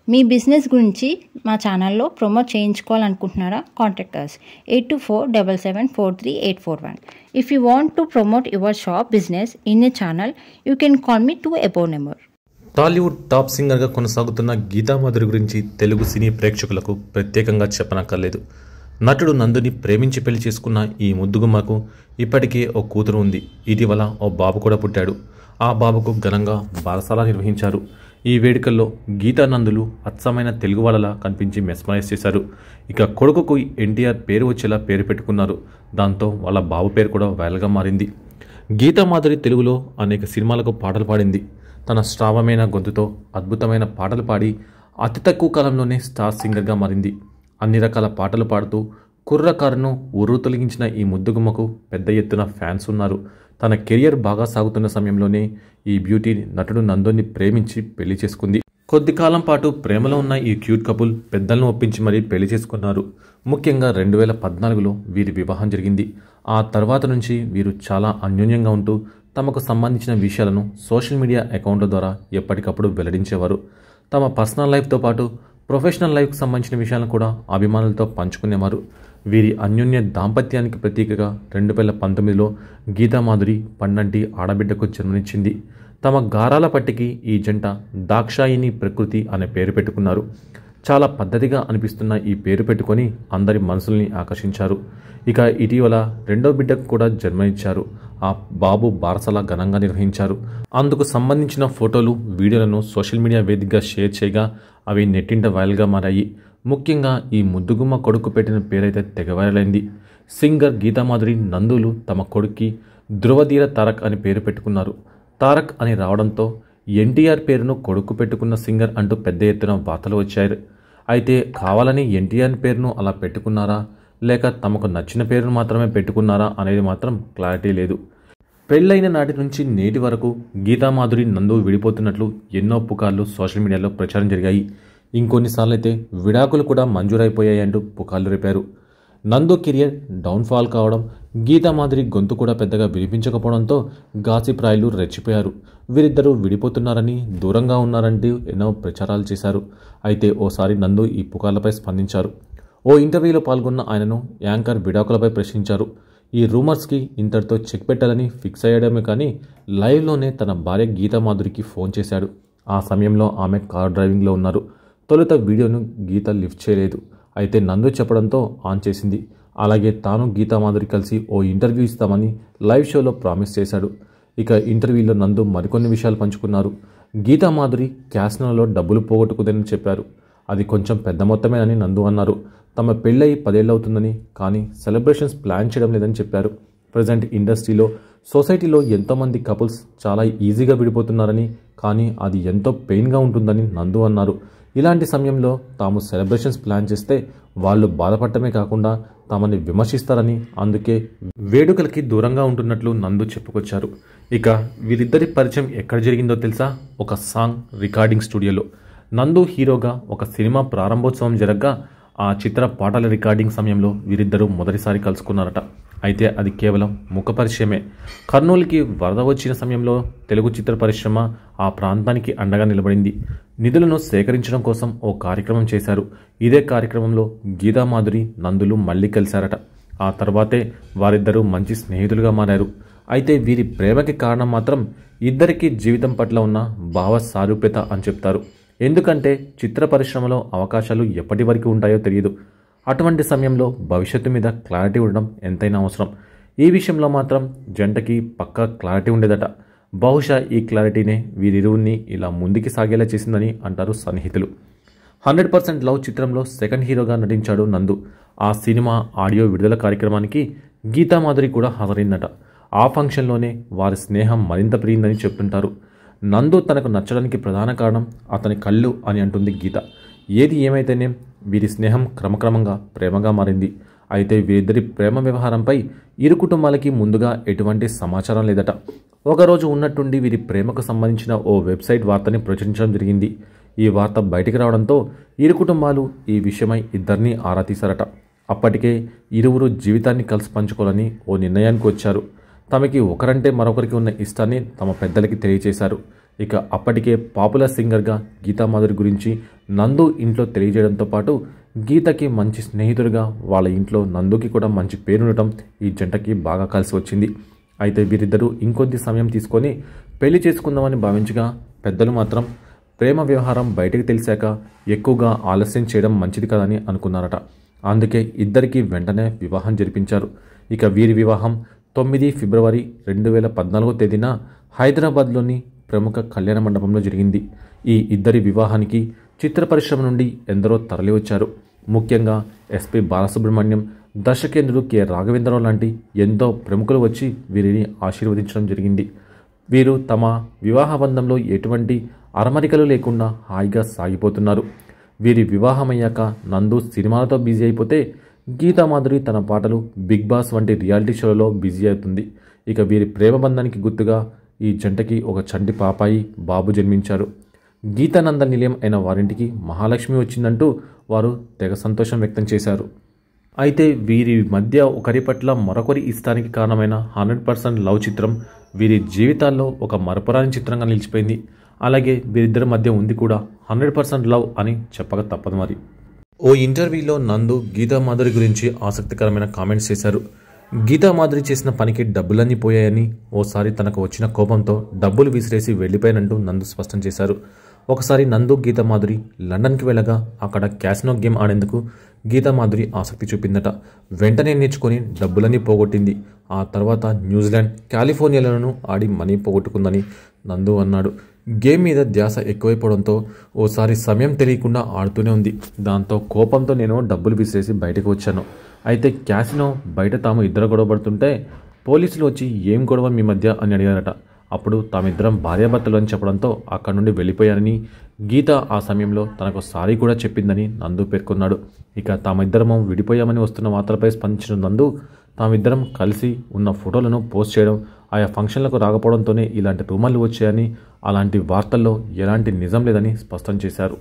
మీ business గురించి మా ఛానల్లో ప్రమోట్ చేయించుకోవాలనుకుంటున్నారా? Contact us 8247743841. If you want to promote your shop business in a channel, you can call me to above number. Tollywood top సింగర్గా కొనసాగుతున్న గీతా మాధురి గురించి తెలుగు సినీ ప్రేక్షకులకు ప్రత్యేకంగా చెప్పనక్కర్లేదు. నటుడు నందుని ప్రేమించి పెళ్లి చేసుకున్న ఈ ముద్దుగుమ్మకు ఇప్పటికే ఓ కూతురు ఉంది. ఇటీవల ఓ బాబు కూడా పుట్టాడు. ఆ బాబుకు ఘనంగా బారసాల నిర్వహించారు. ఈ వేడుకల్లో గీతా నందులు అచ్చమైన తెలుగు వాళ్ళలా కనిపించి మెస్మరైజ్ చేశారు. ఇక కొడుకుకు ఎన్టీఆర్ పేరు వచ్చేలా పేరు పెట్టుకున్నారు. దాంతో వాళ్ళ బాబు పేరు కూడా వైరల్గా మారింది. గీతా మాధురి తెలుగులో అనేక సినిమాలకు పాటలు పాడింది. తన శ్రావమైన గొంతుతో అద్భుతమైన పాటలు పాడి అతి తక్కువ కాలంలోనే స్టార్ సింగర్గా మారింది. అన్ని రకాల పాటలు పాడుతూ కుర్రకారును ఉర్రు తొలగించిన ఈ ముద్దుగుమ్మకు పెద్ద ఎత్తున ఫ్యాన్స్ ఉన్నారు. తన కెరియర్ బాగా సాగుతున్న సమయంలోనే ఈ బ్యూటీ నటుడు నందుని ప్రేమించి పెళ్లి చేసుకుంది. కొద్ది కాలం పాటు ప్రేమలో ఉన్న ఈ క్యూట్ కపుల్ పెద్దలను ఒప్పించి మరీ పెళ్లి చేసుకున్నారు. ముఖ్యంగా 2014లో వీరి వివాహం జరిగింది. ఆ తర్వాత నుంచి వీరు చాలా అన్యోన్యంగా ఉంటూ తమకు సంబంధించిన విషయాలను సోషల్ మీడియా అకౌంట్ల ద్వారా ఎప్పటికప్పుడు వెల్లడించేవారు. తమ పర్సనల్ లైఫ్తో పాటు ప్రొఫెషనల్ లైఫ్కి సంబంధించిన విషయాలను కూడా అభిమానులతో పంచుకునేవారు. వీరి అన్యోన్య దాంపత్యానికి ప్రతీకగా 2019లో గీతా మాధురి పన్నంటి ఆడబిడ్డకు జన్మనిచ్చింది. తమ గారాల పట్టికి ఈ జంట దాక్షాయిని ప్రకృతి అనే పేరు పెట్టుకున్నారు. చాలా పద్ధతిగా అనిపిస్తున్న ఈ పేరు పెట్టుకొని అందరి మనసుల్ని ఆకర్షించారు. ఇక ఇటీవల రెండో బిడ్డకు కూడా జన్మనిచ్చారు. ఆ బాబు బారసాల ఘనంగా నిర్వహించారు. అందుకు సంబంధించిన ఫోటోలు, వీడియోలను సోషల్ మీడియా వేదికగా షేర్ చేయగా అవి నెట్టింట వైరల్గా మారాయి. ముఖ్యంగా ఈ ముద్దుగుమ్మ కొడుకు పెట్టిన పేరైతే తెగ వైరలైంది. సింగర్ గీతా మాధురి నందులు తమ కొడుక్కి ధ్రువధీర తారక్ అని పేరు పెట్టుకున్నారు. తారక్ అని రావడంతో ఎన్టీఆర్ పేరును కొడుకు పెట్టుకున్న సింగర్ అంటూ పెద్ద ఎత్తున వార్తలు వచ్చాయి. అయితే కావాలని ఎన్టీఆర్ పేరును అలా పెట్టుకున్నారా లేక తమకు నచ్చిన పేరును మాత్రమే పెట్టుకున్నారా అనేది మాత్రం క్లారిటీ లేదు. పెళ్లైన నాటి నుంచి నేటి వరకు గీతా మాధురి నందు విడిపోతున్నట్లు ఎన్నో పుకార్లు సోషల్ మీడియాలో ప్రచారం జరిగాయి. ఇంకొన్నిసార్లు అయితే విడాకులు కూడా మంజూరైపోయాయంటూ పుకార్లు రేపారు. నందు కెరియర్ డౌన్ఫాల్ కావడం, గీతా మాధురి గొంతు కూడా పెద్దగా వినిపించకపోవడంతో గాసిప్ రాయలు రెచ్చిపోయారు. వీరిద్దరూ విడిపోతున్నారని, దూరంగా ఉన్నారంటూ ఎన్నో ప్రచారాలు చేశారు. అయితే ఓసారి నందు ఈ పుకార్లపై స్పందించారు. ఓ ఇంటర్వ్యూలో పాల్గొన్న ఆయనను యాంకర్ విడాకులపై ప్రశ్నించారు. ఈ రూమర్స్కి ఇంతటితో చెక్ పెట్టాలని ఫిక్స్ అయ్యాడమే కానీ లైవ్లోనే తన భార్య గీతా మాధురికి ఫోన్ చేశాడు. ఆ సమయంలో ఆమె కార్ డ్రైవింగ్లో ఉన్నారు. తొలుత వీడియోను గీత లిఫ్ట్ చేయలేదు. అయితే నందు చెప్పడంతో ఆన్ చేసింది. అలాగే తాను గీతా మాధురి కలిసి ఓ ఇంటర్వ్యూ ఇస్తామని లైవ్ షోలో ప్రామిస్ చేశాడు. ఇక ఇంటర్వ్యూలో నందు మరికొన్ని విషయాలు పంచుకున్నారు. గీతా మాధురి క్యాసినోలో డబ్బులు పోగొట్టుకుందని చెప్పారు. అది కొంచెం పెద్ద మొత్తమేనని నందు అన్నారు. తమ పెళ్ళయి 10 ఏళ్ళు అవుతుందని, కానీ సెలబ్రేషన్స్ ప్లాన్ చేయడం లేదని చెప్పారు. ప్రజెంట్ ఇండస్ట్రీలో, సొసైటీలో ఎంతోమంది కపుల్స్ చాలా ఈజీగా విడిపోతున్నారని, కానీ అది ఎంతో పెయిన్గా ఉంటుందని నందు అన్నారు. ఇలాంటి సమయంలో తాము సెలబ్రేషన్స్ ప్లాన్ చేస్తే వాళ్ళు బాధపడటమే కాకుండా తమని విమర్శిస్తారని, అందుకే వేడుకలకి దూరంగా ఉంటున్నట్లు నందు చెప్పుకొచ్చారు. ఇక వీరిద్దరి పరిచయం ఎక్కడ జరిగిందో తెలుసా? ఒక సాంగ్ రికార్డింగ్ స్టూడియోలో. నందు హీరోగా ఒక సినిమా ప్రారంభోత్సవం జరగగా ఆ చిత్ర పాటల రికార్డింగ్ సమయంలో వీరిద్దరూ మొదటిసారి కలుసుకున్నారట. అయితే అది కేవలం ముఖ పరిచయమే. కర్నూలుకి వరద వచ్చిన సమయంలో తెలుగు చిత్ర పరిశ్రమ ఆ ప్రాంతానికి అండగా నిలబడింది. నిధులను సేకరించడం కోసం ఓ కార్యక్రమం చేశారు. ఇదే కార్యక్రమంలో గీతా మాధురి నందులు మళ్ళీ కలిశారట. ఆ తర్వాతే వారిద్దరూ మంచి స్నేహితులుగా మారారు. అయితే వీరి ప్రేమకి కారణం మాత్రం ఇద్దరికీ జీవితం పట్ల ఉన్న భావ సారూప్యత అని చెప్తారు. ఎందుకంటే చిత్ర పరిశ్రమలో అవకాశాలు ఎప్పటి వరకు ఉంటాయో తెలియదు. అటువంటి సమయంలో భవిష్యత్తు మీద క్లారిటీ ఉండడం ఎంతైనా అవసరం. ఈ విషయంలో మాత్రం జంటకి పక్కా క్లారిటీ ఉండేదట. బహుశా ఈ క్లారిటీనే వీరిరువుని ఇలా ముందుకి సాగేలా చేసిందని అంటారు సన్నిహితులు. 100% లవ్ చిత్రంలో సెకండ్ హీరోగా నటించాడు నందు. ఆ సినిమా ఆడియో విడుదల కార్యక్రమానికి గీతా మాధురి కూడా హాజరైందట. ఆ ఫంక్షన్లోనే వారి స్నేహం మరింత పెరిగిందని చెప్తుంటారు. నందు తనకు నచ్చడానికి ప్రధాన కారణం అతని కళ్ళు అని అంటుంది గీత. ఏది ఏమైతేనే వీరి స్నేహం క్రమక్రమంగా ప్రేమగా మారింది. అయితే వీరిద్దరి ప్రేమ వ్యవహారంపై ఇరు కుటుంబాలకి ముందుగా ఎటువంటి సమాచారం లేదట. ఒకరోజు ఉన్నట్టుండి వీరి ప్రేమకు సంబంధించిన ఓ వెబ్సైట్ వార్తని ప్రచురించడం జరిగింది. ఈ వార్త బయటికి రావడంతో ఇరు కుటుంబాలు ఈ విషయమై ఇద్దరినీ ఆరా తీశారట. అప్పటికే ఇరువురు జీవితాన్ని కలిసి పంచుకోవాలని ఓ నిర్ణయానికి వచ్చారు. తమకి ఒకరంటే మరొకరికి ఉన్న ఇష్టాన్ని తమ పెద్దలకి తెలియచేశారు. ఇక అప్పటికే పాపులర్ సింగర్గా గీతా మాధురి గురించి నందు ఇంట్లో తెలియజేయడంతో పాటు గీతకి మంచి స్నేహితుడిగా వాళ్ళ ఇంట్లో నందుకి కూడా మంచి పేరుండటం ఈ జంటకి బాగా కలిసి వచ్చింది. అయితే వీరిద్దరూ ఇంకొద్ది సమయం తీసుకొని పెళ్లి చేసుకుందామని భావించగా పెద్దలు మాత్రం ప్రేమ వ్యవహారం బయటకు తెలిసాక ఎక్కువగా ఆలస్యం చేయడం మంచిది కదని అనుకున్నారట. అందుకే ఇద్దరికీ వెంటనే వివాహం జరిపించారు. ఇక వీరి వివాహం 9 ఫిబ్రవరి 2014 తేదీన హైదరాబాద్లోని ప్రముఖ కళ్యాణ మండపంలో జరిగింది. ఈ ఇద్దరి వివాహానికి చిత్ర పరిశ్రమ నుండి ఎందరో తరలివచ్చారు. ముఖ్యంగా ఎస్పి బాలసుబ్రహ్మణ్యం, దర్శకేంద్రుడు కె రాఘవేంద్రరావు లాంటి ఎంతో ప్రముఖులు వచ్చి వీరిని ఆశీర్వదించడం జరిగింది. వీరు తమ వివాహ బంధంలో ఎటువంటి అరమరికలు లేకుండా హాయిగా సాగిపోతున్నారు. వీరి వివాహమయ్యాక నందు సినిమాలతో బిజీ అయిపోతే గీతామాధురి తన పాటలు, బిగ్ బాస్ వంటి రియాలిటీ షోలలో బిజీ అవుతుంది. ఇక వీరి ప్రేమ బంధానికి గుర్తుగా ఈ జంటకి ఒక చంటి పాపాయి బాబు జన్మించారు. గీతానంద నిలయం అయిన వారింటికి మహాలక్ష్మి వచ్చిందంటూ వారు తెగ సంతోషం వ్యక్తం చేశారు. అయితే వీరి మధ్య ఒకరి పట్ల మరొకరి ఇష్టానికి కారణమైన 100% లవ్ చిత్రం వీరి జీవితాల్లో ఒక మరపురాని చిత్రంగా నిలిచిపోయింది. అలాగే వీరిద్దరి మధ్య ఉంది కూడా 100% లవ్ అని చెప్పక తప్పదు. మరి ఓ ఇంటర్వ్యూలో నందు గీతామాధురి గురించి ఆసక్తికరమైన కామెంట్స్ చేశారు. గీతామాధురి చేసిన పనికి డబ్బులన్నీ పోయాయని, ఓసారి తనకు వచ్చిన కోపంతో డబ్బులు విసిరేసి వెళ్ళిపోయానంటూ నందు స్పష్టం చేశారు. ఒకసారి నందు గీతామాధురి లండన్కి వెళ్ళగా అక్కడ క్యాసినో గేమ్ ఆడేందుకు గీతామాధురి ఆసక్తి చూపిందట. వెంటనే నేర్చుకొని డబ్బులన్నీ పోగొట్టింది. ఆ తర్వాత న్యూజిలాండ్, కాలిఫోర్నియాలను ఆడి మనీ పోగొట్టుకుందని నందు అన్నాడు. గేమ్ మీద ధ్యాస ఎక్కువైపోవడంతో ఓసారి సమయం తెలియకుండా ఆడుతూనే ఉంది. దాంతో కోపంతో నేను డబ్బులు విసిరేసి బయటకు వచ్చాను. అయితే క్యాసినో బయట తాము ఇద్దరు గొడవపడుతుంటే పోలీసులు వచ్చి ఏం గొడవ మీ మధ్య అని అడిగారట. అప్పుడు తామిద్దరం భార్యాభర్తలు అని చెప్పడంతో అక్కడి నుండి వెళ్ళిపోయారని, గీత ఆ సమయంలో తనకు సారీ కూడా చెప్పిందని నందు పేర్కొన్నాడు. ఇక తామిద్దరము విడిపోయామని వస్తున్న వార్తలపై స్పందించిన నందు తామిద్దరం కలిసి ఉన్న ఫోటోలను పోస్ట్ చేయడం, ఆయా ఫంక్షన్లకు రాకపోవడంతోనే ఇలాంటి రూమర్లు వచ్చాయని, అలాంటి వార్తల్లో ఎలాంటి నిజం లేదని స్పష్టం చేశారు.